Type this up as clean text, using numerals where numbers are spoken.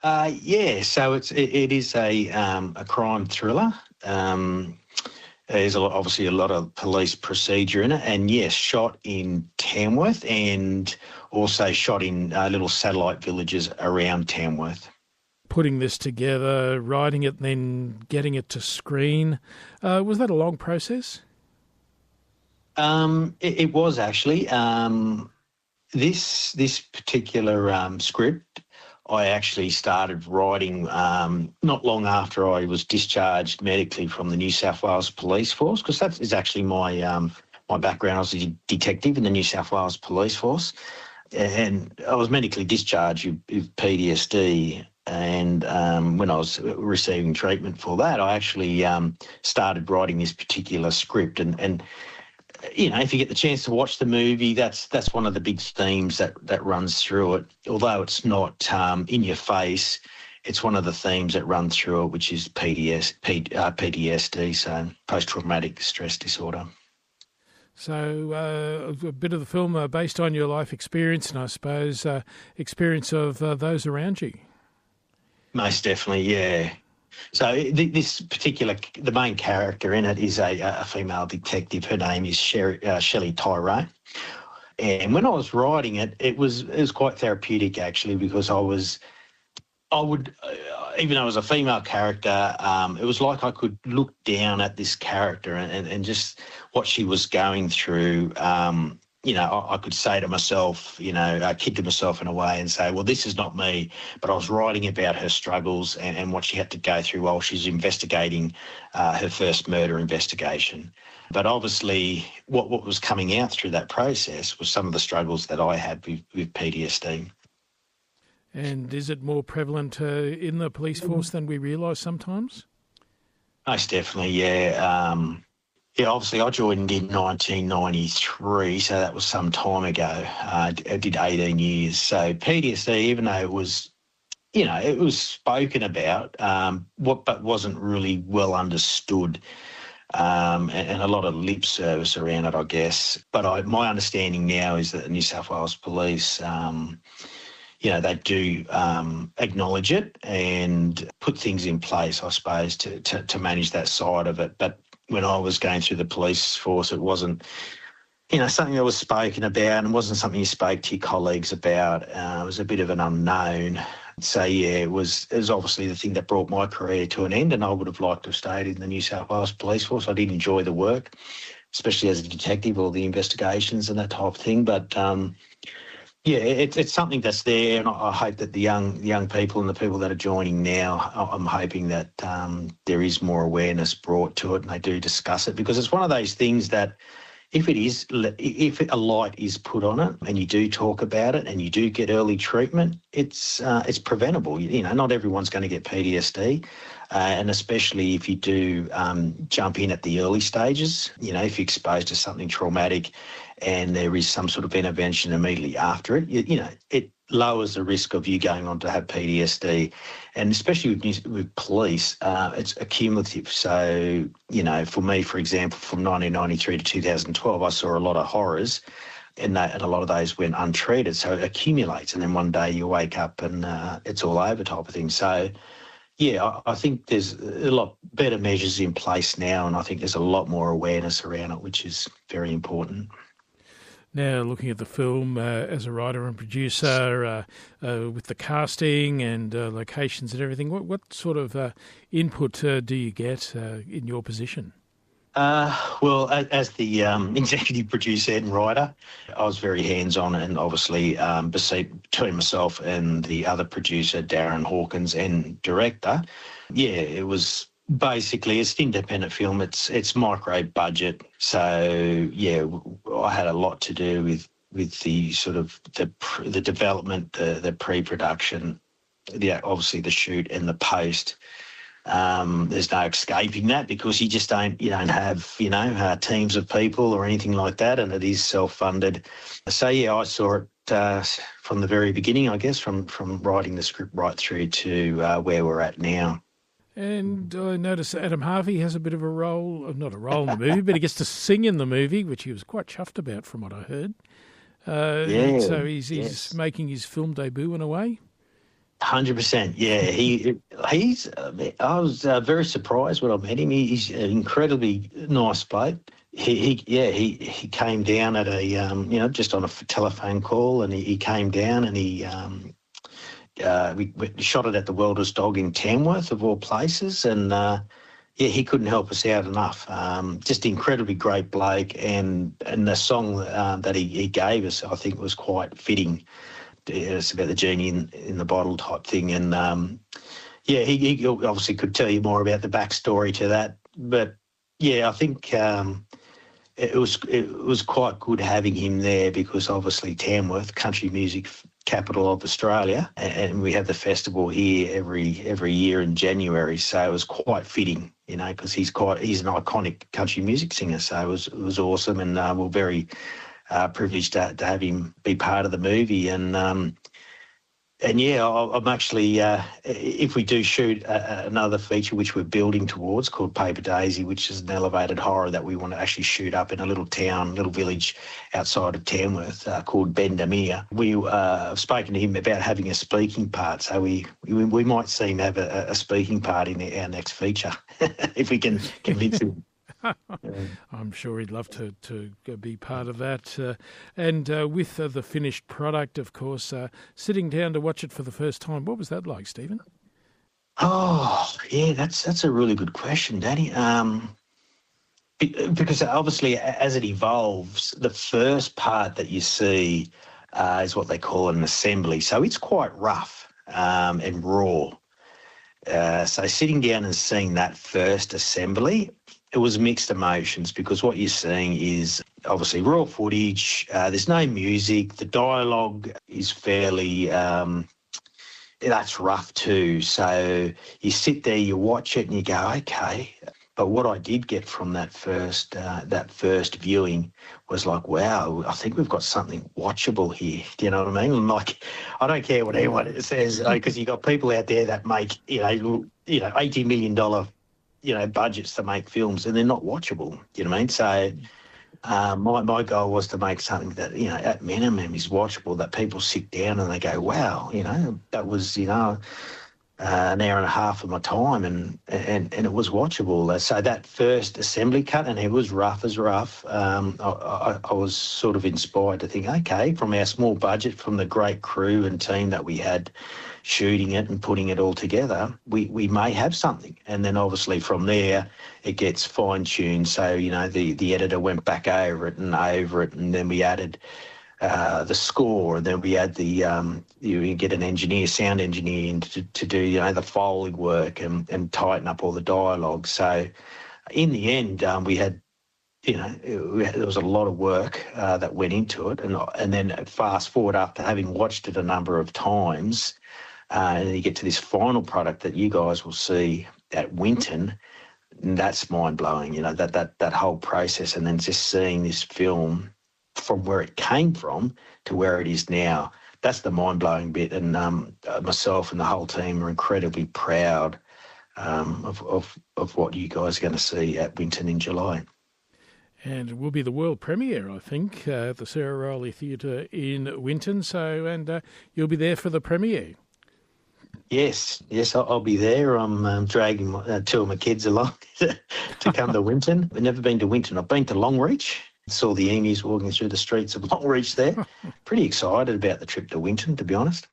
So it is a crime thriller. There's obviously a lot of police procedure in it, and yes, shot in Tamworth and also shot in little satellite villages around Tamworth. Putting this together, writing it, and then getting it to screen, was that a long process? It was actually. This particular script, I actually started writing not long after I was discharged medically from the New South Wales Police Force, because that is actually my background. I was a detective in the New South Wales Police Force, and I was medically discharged with PTSD. And when I was receiving treatment for that, I actually started writing this particular script. And if you get the chance to watch the movie, that's one of the big themes that runs through it. Although it's not in your face, it's one of the themes that run through it, which is PTSD, so post-traumatic stress disorder. So a bit of the film based on your life experience and I suppose experience of those around you. Most definitely, yeah. So the main character in it is a female detective. Her name is Shelley Tyrone. And when I was writing it, it was quite therapeutic actually, because I would, even though it was a female character, it was like I could look down at this character and just what she was going through. I could say to myself, kid to myself in a way and say, well, this is not me. But I was writing about her struggles and what she had to go through while she's investigating her first murder investigation. But obviously what was coming out through that process was some of the struggles that I had with PTSD. And is it more prevalent in the police force than we realise sometimes? Most definitely, yeah. Obviously I joined in 1993, so that was some time ago. I did 18 years. So PTSD, even though it was, it was spoken about, but wasn't really well understood, and a lot of lip service around it, I guess. But my understanding now is that the New South Wales Police, they do acknowledge it and put things in place, I suppose, to manage that side of it. But when I was going through the police force, it wasn't, something that was spoken about and wasn't something you spoke to your colleagues about. It was a bit of an unknown. So, yeah, it was obviously the thing that brought my career to an end, and I would have liked to have stayed in the New South Wales Police Force. I did enjoy the work, especially as a detective, all the investigations and that type of thing. But, it's something that's there, and I hope that the young people and the people that are joining now, I'm hoping that there is more awareness brought to it and they do discuss it, because it's one of those things that if a light is put on it and you do talk about it and you do get early treatment, it's preventable. Not everyone's going to get PTSD, and especially if you do jump in at the early stages. If you're exposed to something traumatic and there is some sort of intervention immediately after it, it lowers the risk of you going on to have PTSD. And especially with police, it's accumulative. So, for me, for example, from 1993 to 2012, I saw a lot of horrors, and a lot of those went untreated. So it accumulates, and then one day you wake up and it's all over type of thing. So, yeah, I think there's a lot better measures in place now, and I think there's a lot more awareness around it, which is very important. Now, looking at the film as a writer and producer, with the casting and locations and everything, what sort of input do you get in your position? Well, as the executive producer and writer, I was very hands-on, and obviously between myself and the other producer, Darren Hawkins, and director, it was basically, it's an independent film. It's micro budget, so I had a lot to do with the sort of the development, the pre-production, obviously the shoot and the post. There's no escaping that, because you don't have teams of people or anything like that, and it is self-funded. So I saw it from the very beginning, I guess, from writing the script right through to where we're at now. And I notice Adam Harvey has a bit of a role, not a role in the movie, but he gets to sing in the movie, which he was quite chuffed about from what I heard. So he's making his film debut in a way. 100%. Yeah, he's. I was very surprised when I met him. He's an incredibly nice bloke. He came down at a just on a telephone call, and he came down and we shot it at the Welders Dog in Tamworth of all places, and he couldn't help us out enough. Just incredibly great bloke, and the song that he gave us, I think, was quite fitting. It's about the genie in the bottle type thing, and he obviously could tell you more about the backstory to that. But I think it was quite good having him there, because obviously Tamworth, country music capital of Australia, and we have the festival here every year in January, so it was quite fitting, because he's an iconic country music singer. So it was awesome, and we're very privileged to have him be part of the movie. I'm actually, if we do shoot another feature which we're building towards, called Paper Daisy, which is an elevated horror that we want to actually shoot up in a little village outside of Tamworth called Bendemeer. We have spoken to him about having a speaking part, so we might see him have a speaking part in our next feature if we can convince him. I'm sure he'd love to be part of that. And with the finished product, of course, sitting down to watch it for the first time, what was that like, Stephen? Oh, yeah, that's a really good question, Danny. Because obviously, as it evolves, the first part that you see is what they call an assembly. So it's quite rough and raw. So sitting down and seeing that first assembly, it was mixed emotions, because what you're seeing is obviously raw footage. There's no music. The dialogue is fairly, that's rough too. So you sit there, you watch it and you go, okay. But what I did get from that first viewing was like, wow, I think we've got something watchable here. Do you know what I mean? Like, I don't care what anyone says, because you got people out there that make $80 million budgets to make films, and they're not watchable. You know what I mean? So my goal was to make something that at minimum is watchable, that people sit down and they go, wow, that was an hour and a half of my time, and it was watchable. So that first assembly cut, and it was rough as rough. I was sort of inspired to think, okay, from our small budget, from the great crew and team that we had shooting it and putting it all together, we may have something. And then obviously from there it gets fine-tuned. So, the editor went back over it, and then we added the score, and then we add you get an sound engineer in to do the Foley work and tighten up all the dialogue. So in the end, we had there was a lot of work that went into it, and then fast forward, after having watched it a number of times, and then you get to this final product that you guys will see at Winton. And that's mind-blowing, that whole process, and then just seeing this film from where it came from to where it is now. That's the mind-blowing bit, and myself and the whole team are incredibly proud of what you guys are going to see at Winton in July. And it will be the world premiere, I think, at the Sarah Riley Theatre in Winton. And you'll be there for the premiere. Yes, I'll be there. I'm dragging two of my kids along to come to Winton. I've never been to Winton. I've been to Longreach. Saw the emus walking through the streets of Longreach there. Pretty excited about the trip to Winton, to be honest.